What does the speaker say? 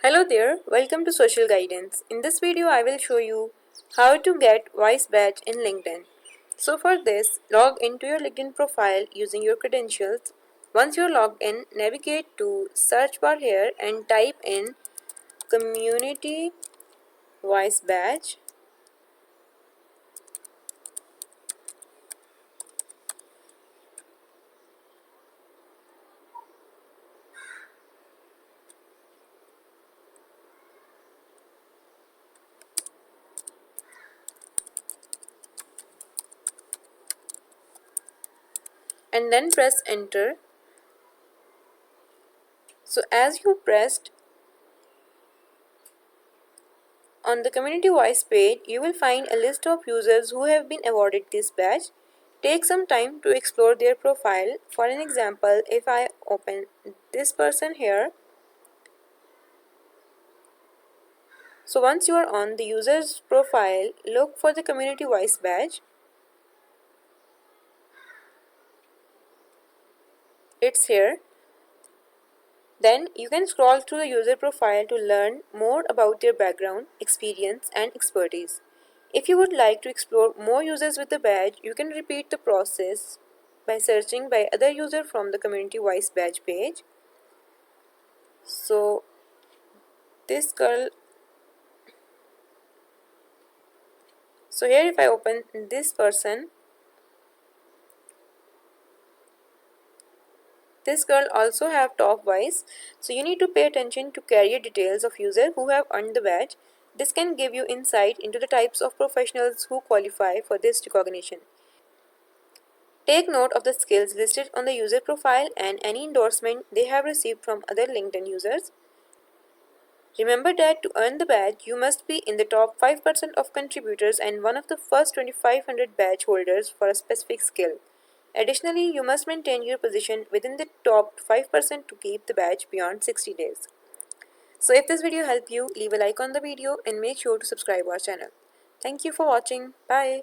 Hello there, welcome to Social Guidance. In this video, I will show you how to get Voice Badge in LinkedIn. So for this, log into your LinkedIn profile using your credentials. Once you're logged in, navigate to search bar here and type in Community Voice Badge. And then press enter. So as you pressed on the community voice page, you will find a list of users who have been awarded this badge. Take some time to explore their profile. For an example, if I open this person here, so once you are on the user's profile, look for the community voice badge. It's here. Then you can scroll through the user profile to learn more about their background, experience, and expertise. If you would like to explore more users with the badge, you can repeat the process by searching by other user from the community voice badge page. So this girl, so here if I open this person, this girl also have top voice, so you need to pay attention to career details of user who have earned the badge. This can give you insight into the types of professionals who qualify for this recognition. Take note of the skills listed on the user profile and any endorsement they have received from other LinkedIn users. Remember that to earn the badge, you must be in the top 5% of contributors and one of the first 2500 badge holders for a specific skill. Additionally, you must maintain your position within the top 5% to keep the badge beyond 60 days. So if this video helped you, leave a like on the video and make sure to subscribe our channel. Thank you for watching. Bye.